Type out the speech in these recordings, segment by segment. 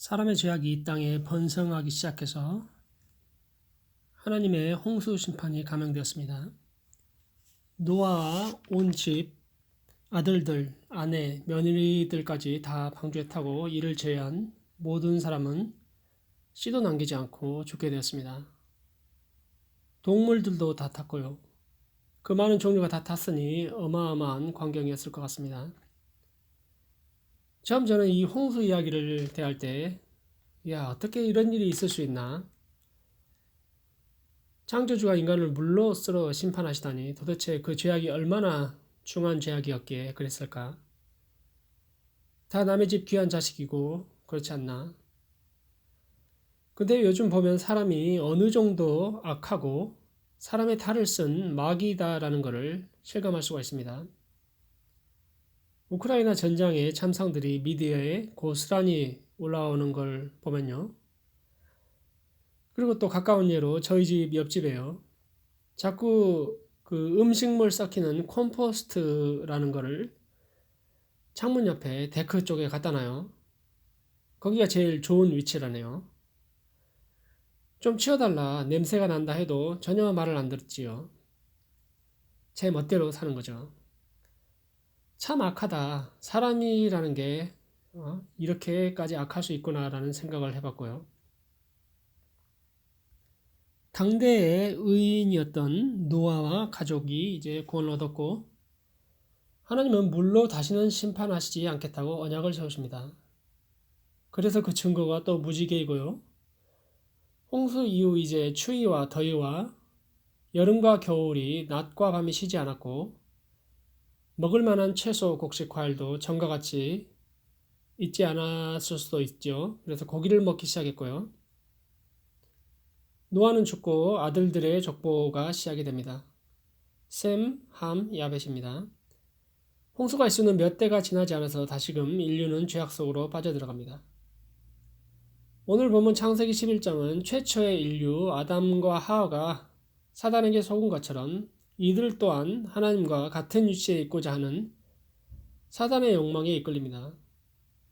사람의 죄악이 이 땅에 번성하기 시작해서 하나님의 홍수 심판이 감행되었습니다. 노아와 온 집, 아들들, 아내, 며느리들까지 다 방주에 타고 이를 제외한 모든 사람은 씨도 남기지 않고 죽게 되었습니다. 동물들도 다 탔고요. 그 많은 종류가 다 탔으니 어마어마한 광경이었을 것 같습니다. 처음 저는 이 홍수 이야기를 대할 때, 어떻게 이런 일이 있을 수 있나? 창조주가 인간을 물로 쓸어 심판하시다니 도대체 그 죄악이 얼마나 중한 죄악이었기에 그랬을까? 다 남의 집 귀한 자식이고 그렇지 않나? 근데 요즘 보면 사람이 어느 정도 악하고 사람의 탈을 쓴 마귀다라는 것을 실감할 수가 있습니다. 우크라이나 전장의 참상들이 미디어에 고스란히 올라오는 걸 보면요. 그리고 또 가까운 예로 저희 집 옆집에요. 자꾸 그 음식물 썩히는 컴포스트라는 거를 창문 옆에 데크 쪽에 갖다 놔요. 거기가 제일 좋은 위치라네요. 좀 치워달라, 냄새가 난다 해도 전혀 말을 안 듣지요. 제 멋대로 사는 거죠. 참 악하다. 사람이라는 게 이렇게까지 악할 수 있구나라는 생각을 해봤고요. 당대의 의인이었던 노아와 가족이 이제 구원을 얻었고 하나님은 물로 다시는 심판하시지 않겠다고 언약을 세우십니다. 그래서 그 증거가 또 무지개이고요. 홍수 이후 이제 추위와 더위와 여름과 겨울이 낮과 밤이 쉬지 않았고 먹을 만한 채소, 곡식, 과일도 전과 같이 있지 않았을 수도 있죠. 그래서 고기를 먹기 시작했고요. 노아는 죽고 아들들의 족보가 시작이 됩니다. 셈, 함, 야벳입니다. 홍수가 있으면 몇 대가 지나지 않아서 다시금 인류는 죄악 속으로 빠져들어갑니다. 오늘 보면 창세기 11장은 최초의 인류 아담과 하와가 사단에게 속은 것처럼 이들 또한 하나님과 같은 위치에 있고자 하는 사단의 욕망에 이끌립니다.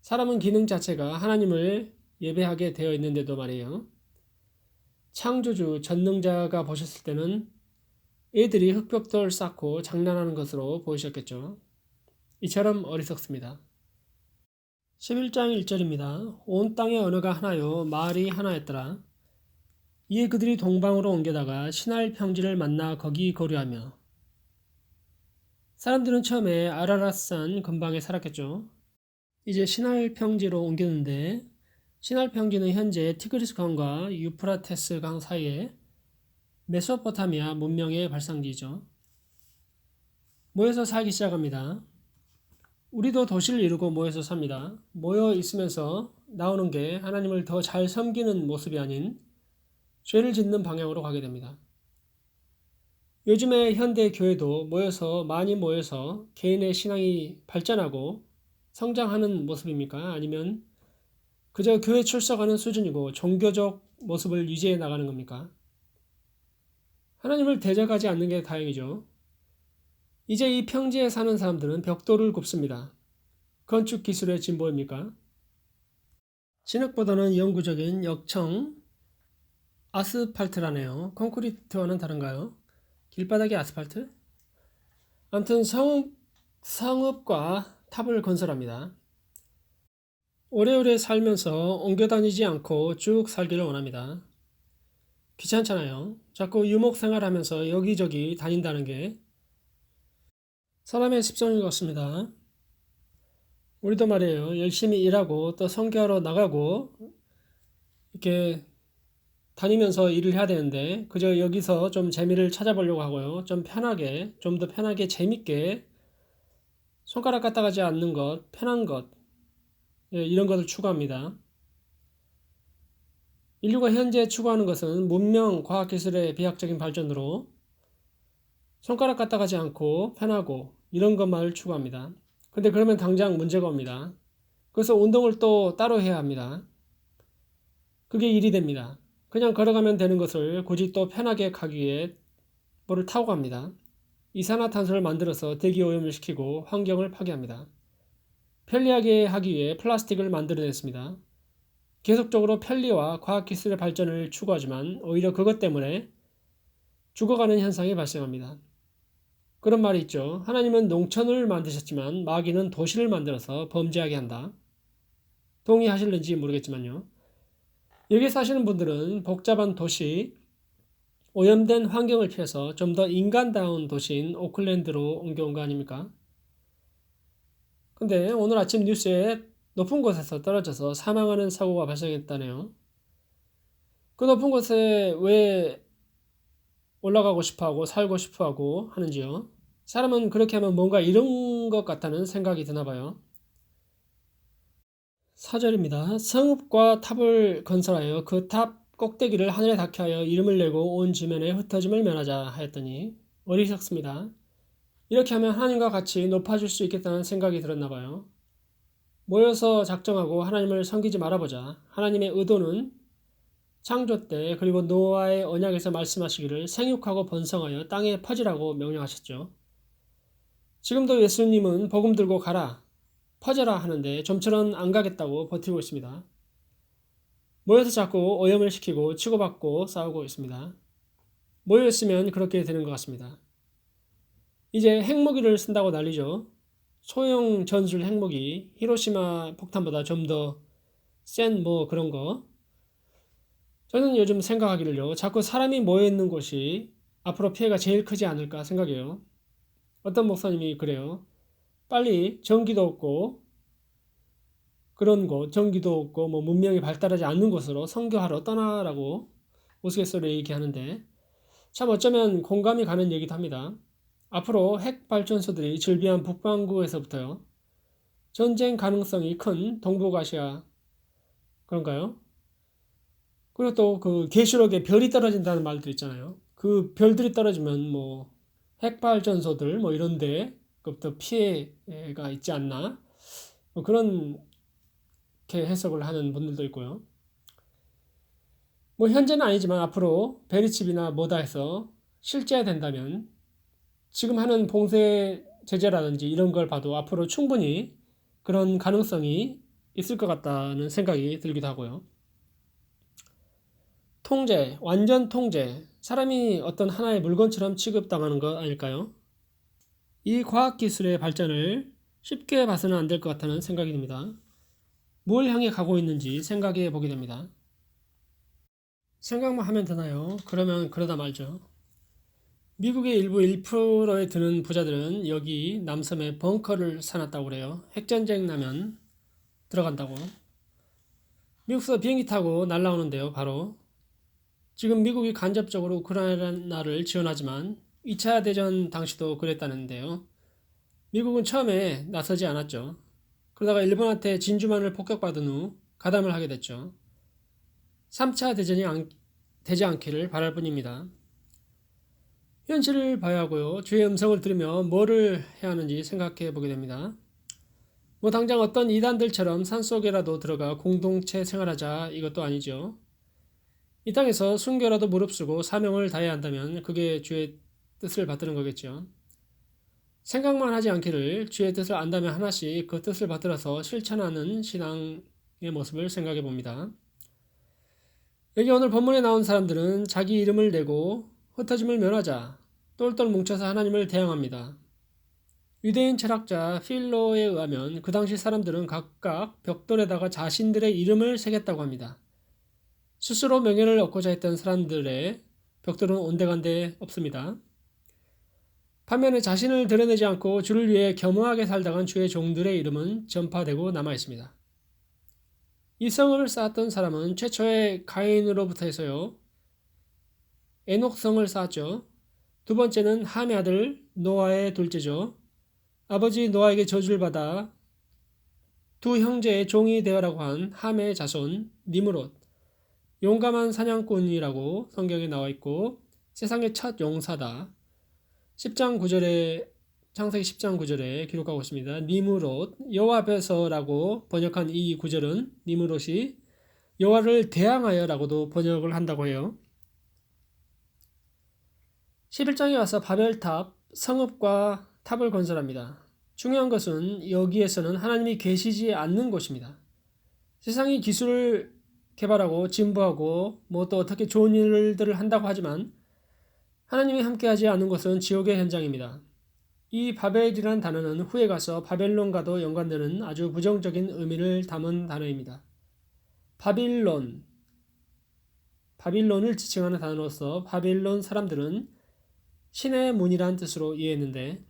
사람은 기능 자체가 하나님을 예배하게 되어 있는데도 말이에요. 창조주 전능자가 보셨을 때는 애들이 흙벽돌 쌓고 장난하는 것으로 보이셨겠죠. 이처럼 어리석습니다. 11장 1절입니다. 온 땅의 언어가 하나요 말이 하나였더라. 이에 그들이 동방으로 옮겨다가 시날 평지를 만나 거기 거류하며 사람들은 처음에 아라랏산 근방에 살았겠죠. 이제 시날 평지로 옮겼는데 시날 평지는 현재 티그리스 강과 유프라테스 강 사이에 메소포타미아 문명의 발상지죠. 모여서 살기 시작합니다. 우리도 도시를 이루고 모여서 삽니다. 모여 있으면서 나오는 게 하나님을 더 잘 섬기는 모습이 아닌 죄를 짓는 방향으로 가게 됩니다. 요즘의 현대 교회도 많이 모여서 개인의 신앙이 발전하고 성장하는 모습입니까? 아니면 그저 교회 출석하는 수준이고 종교적 모습을 유지해 나가는 겁니까? 하나님을 대적하지 않는 게 다행이죠. 이제 이 평지에 사는 사람들은 벽돌을 굽습니다. 건축 기술의 진보입니까? 진흙보다는 영구적인 역청 아스팔트라네요. 콘크리트와는 다른가요? 길바닥의 아스팔트? 아무튼 성읍과 탑을 건설합니다. 오래오래 살면서 옮겨 다니지 않고 쭉 살기를 원합니다. 귀찮잖아요. 자꾸 유목 생활하면서 여기저기 다닌다는 게 사람의 습성인 것 같습니다. 우리도 말이에요. 열심히 일하고 또 선교하러 나가고 이렇게 다니면서 일을 해야 되는데 그저 여기서 좀 재미를 찾아보려고 하고요. 좀 더 편하게 재밌게 손가락 갖다 가지 않는 것, 편한 것 이런 것을 추구합니다. 인류가 현재 추구하는 것은 문명, 과학기술의 비약적인 발전으로 손가락 갖다 가지 않고 편하고 이런 것만을 추구합니다. 근데 그러면 당장 문제가 옵니다. 그래서 운동을 또 따로 해야 합니다. 그게 일이 됩니다. 그냥 걸어가면 되는 것을 굳이 또 편하게 가기 위해 뭐를 타고 갑니다. 이산화탄소를 만들어서 대기오염을 시키고 환경을 파괴합니다. 편리하게 하기 위해 플라스틱을 만들어냈습니다. 계속적으로 편리와 과학기술의 발전을 추구하지만 오히려 그것 때문에 죽어가는 현상이 발생합니다. 그런 말이 있죠. 하나님은 농촌을 만드셨지만 마귀는 도시를 만들어서 범죄하게 한다. 동의하실는지 모르겠지만요. 여기 사시는 분들은 복잡한 도시, 오염된 환경을 피해서 좀 더 인간다운 도시인 오클랜드로 옮겨온 거 아닙니까? 근데 오늘 아침 뉴스에 높은 곳에서 떨어져서 사망하는 사고가 발생했다네요. 그 높은 곳에 왜 올라가고 싶어하고 살고 싶어하고 하는지요? 사람은 그렇게 하면 뭔가 잃은 것 같다는 생각이 드나 봐요. 4절입니다. 성읍과 탑을 건설하여 그 탑 꼭대기를 하늘에 닿게 하여 이름을 내고 온 지면에 흩어짐을 면하자 하였더니 어리석습니다. 이렇게 하면 하나님과 같이 높아질 수 있겠다는 생각이 들었나 봐요. 모여서 작정하고 하나님을 섬기지 말아보자. 하나님의 의도는 창조 때 그리고 노아의 언약에서 말씀하시기를 생육하고 번성하여 땅에 퍼지라고 명령하셨죠. 지금도 예수님은 복음 들고 가라, 퍼져라 하는데 좀처럼 안 가겠다고 버티고 있습니다. 모여서 자꾸 오염을 시키고 치고받고 싸우고 있습니다. 모여있으면 그렇게 되는 것 같습니다. 이제 핵무기를 쓴다고 난리죠. 소형 전술 핵무기, 히로시마 폭탄보다 좀 더 센 그런 거. 저는 요즘 생각하기를요. 자꾸 사람이 모여있는 곳이 앞으로 피해가 제일 크지 않을까 생각해요. 어떤 목사님이 그래요. 빨리 전기도 없고 그런 곳, 전기도 없고 문명이 발달하지 않는 곳으로 선교하러 떠나라고 우스갯소리로 얘기하는데 참 어쩌면 공감이 가는 얘기도 합니다. 앞으로 핵발전소들이 즐비한 북반구에서부터요. 전쟁 가능성이 큰 동북아시아 그런가요? 그리고 또 그 계시록에 별이 떨어진다는 말도 있잖아요. 그 별들이 떨어지면 핵발전소들 이런 데부터 피해가 있지 않나? 그런 이렇게 해석을 하는 분들도 있고요. 현재는 아니지만 앞으로 베리칩이나 뭐다 해서 실제된다면 지금 하는 봉쇄 제재라든지 이런 걸 봐도 앞으로 충분히 그런 가능성이 있을 것 같다는 생각이 들기도 하고요. 통제, 완전 통제. 사람이 어떤 하나의 물건처럼 취급당하는 것 아닐까요? 이 과학기술의 발전을 쉽게 봐서는 안 될 것 같다는 생각이 듭니다. 뭘 향해 가고 있는지 생각해 보게 됩니다. 생각만 하면 되나요? 그러면 그러다 말죠. 미국의 일부 1%에 드는 부자들은 여기 남섬에 벙커를 사놨다고 그래요. 핵전쟁 나면 들어간다고. 미국에서 비행기 타고 날아오는데요. 바로 지금 미국이 간접적으로 우크라이나를 지원하지만 2차 대전 당시도 그랬다는데요. 미국은 처음에 나서지 않았죠. 그러다가 일본한테 진주만을 폭격받은 후 가담을 하게 됐죠. 3차 대전이 되지 않기를 바랄 뿐입니다. 현실을 봐야 하고요. 주의 음성을 들으며 뭐를 해야 하는지 생각해 보게 됩니다. 당장 어떤 이단들처럼 산속에라도 들어가 공동체 생활하자 이것도 아니죠. 이 땅에서 순교라도 무릅쓰고 사명을 다해야 한다면 그게 주의 뜻을 받드는 거겠죠. 생각만 하지 않기를 주의 뜻을 안다면 하나씩 그 뜻을 받들어서 실천하는 신앙의 모습을 생각해 봅니다. 여기 오늘 본문에 나온 사람들은 자기 이름을 내고 흩어짐을 면하자 똘똘 뭉쳐서 하나님을 대항합니다. 유대인 철학자 필로에 의하면 그 당시 사람들은 각각 벽돌에다가 자신들의 이름을 새겼다고 합니다. 스스로 명예를 얻고자 했던 사람들의 벽돌은 온데간데 없습니다. 반면에 자신을 드러내지 않고 주를 위해 겸허하게 살다간 주의 종들의 이름은 전파되고 남아 있습니다. 이 성을 쌓았던 사람은 최초의 가인으로부터 해서요. 에녹성을 쌓았죠. 두 번째는 함의 아들 노아의 둘째죠. 아버지 노아에게 저주를 받아 두 형제의 종이 되어라고 한 함의 자손 니므롯. 용감한 사냥꾼이라고 성경에 나와 있고 세상의 첫 용사다. 10장 9절에 창세기 10장 9절에 기록하고 있습니다. 니므롯 여호와 앞에서라고 번역한 이 구절은 니므롯이 여호와를 대항하여라고도 번역을 한다고 해요. 11장에 와서 바벨탑 성읍과 탑을 건설합니다. 중요한 것은 여기에서는 하나님이 계시지 않는 곳입니다. 세상이 기술을 개발하고 진부하고 뭐 또 어떻게 좋은 일들을 한다고 하지만 하나님이 함께하지 않는 것은 지옥의 현장입니다. 이 바벨이라는 단어는 후에 가서 바벨론과도 연관되는 아주 부정적인 의미를 담은 단어입니다. 바빌론을 지칭하는 단어로서 바빌론 사람들은 신의 문이란 뜻으로 이해했는데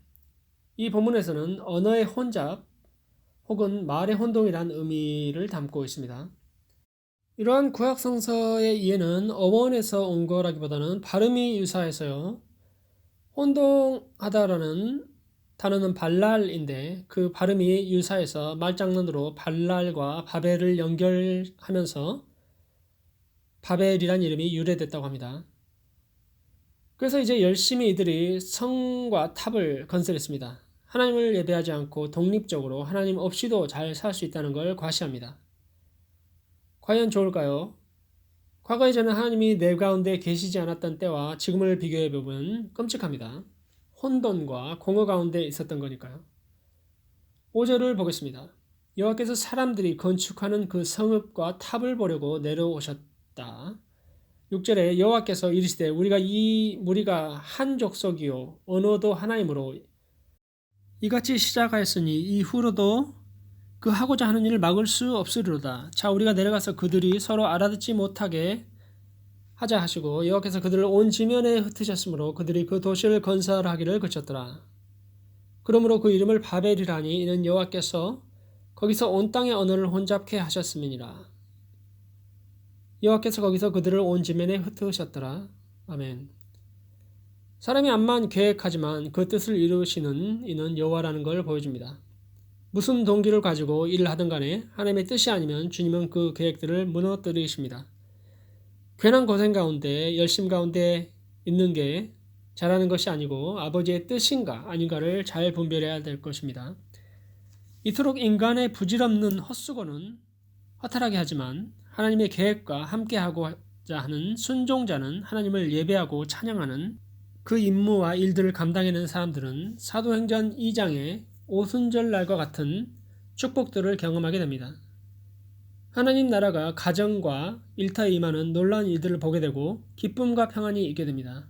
이 본문에서는 언어의 혼잡 혹은 말의 혼동이란 의미를 담고 있습니다. 이러한 구약 성서의 이해는 어원에서 온 거라기보다는 발음이 유사해서요. 혼동하다라는 단어는 발랄인데 그 발음이 유사해서 말장난으로 발랄과 바벨을 연결하면서 바벨이란 이름이 유래됐다고 합니다. 그래서 이제 열심히 이들이 성과 탑을 건설했습니다. 하나님을 예배하지 않고 독립적으로 하나님 없이도 잘 살 수 있다는 걸 과시합니다. 과연 좋을까요? 과거 이전에 하나님이 내 가운데 계시지 않았던 때와 지금을 비교해 보면 끔찍합니다. 혼돈과 공허 가운데 있었던 거니까요. 5절을 보겠습니다. 여호와께서 사람들이 건축하는 그 성읍과 탑을 보려고 내려오셨다. 6절에 여호와께서 이르시되 우리가 이 무리가 한 족속이요 언어도 하나이므로 이같이 시작하였으니 이후로도 그 하고자 하는 일을 막을 수 없으리로다. 자, 우리가 내려가서 그들이 서로 알아듣지 못하게 하자 하시고 여호와께서 그들을 온 지면에 흩으셨으므로 그들이 그 도시를 건설하기를 그쳤더라. 그러므로 그 이름을 바벨이라니 이는 여호와께서 거기서 온 땅의 언어를 혼잡케 하셨음이니라. 여호와께서 거기서 그들을 온 지면에 흩으셨더라. 아멘. 사람이 암만 계획하지만 그 뜻을 이루시는 이는 여호와라는 걸 보여줍니다. 무슨 동기를 가지고 일을 하든 간에 하나님의 뜻이 아니면 주님은 그 계획들을 무너뜨리십니다. 괜한 고생 가운데 열심 가운데 있는 게 잘하는 것이 아니고 아버지의 뜻인가 아닌가를 잘 분별해야 될 것입니다. 이토록 인간의 부질없는 헛수고는 허탈하게 하지만 하나님의 계획과 함께하고자 하는 순종자는 하나님을 예배하고 찬양하는 그 임무와 일들을 감당해내는 사람들은 사도행전 2장의 오순절날과 같은 축복들을 경험하게 됩니다. 하나님 나라가 가정과 일터에 임하는 놀라운 일들을 보게 되고 기쁨과 평안이 있게 됩니다.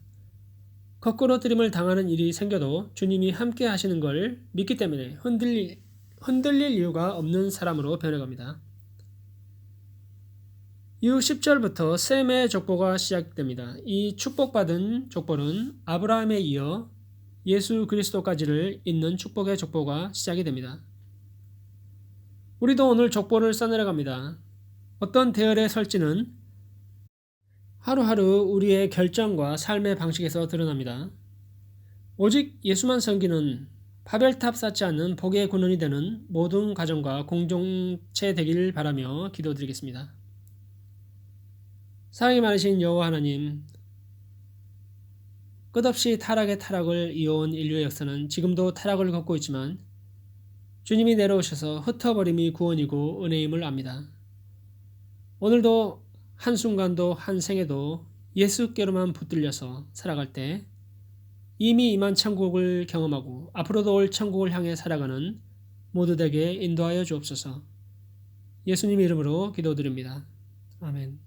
거꾸로 뜨림을 당하는 일이 생겨도 주님이 함께 하시는 걸 믿기 때문에 흔들릴 이유가 없는 사람으로 변해갑니다. 이후 10절부터 셈의 족보가 시작됩니다. 이 축복받은 족보는 아브라함에 이어 예수 그리스도까지를 잇는 축복의 족보가 시작이 됩니다. 우리도 오늘 족보를 써내려갑니다. 어떤 대열에 설지는 하루하루 우리의 결정과 삶의 방식에서 드러납니다. 오직 예수만 섬기는 바벨탑 쌓지 않는 복의 근원이 되는 모든 가정과 공동체 되길 바라며 기도드리겠습니다. 사랑이 많으신 여호와 하나님, 끝없이 타락의 타락을 이어온 인류의 역사는 지금도 타락을 걷고 있지만 주님이 내려오셔서 흩어버림이 구원이고 은혜임을 압니다. 오늘도 한순간도 한 생에도 예수께로만 붙들려서 살아갈 때 이미 임한 천국을 경험하고 앞으로도 올 천국을 향해 살아가는 모두에게 인도하여 주옵소서. 예수님 이름으로 기도드립니다. 아멘.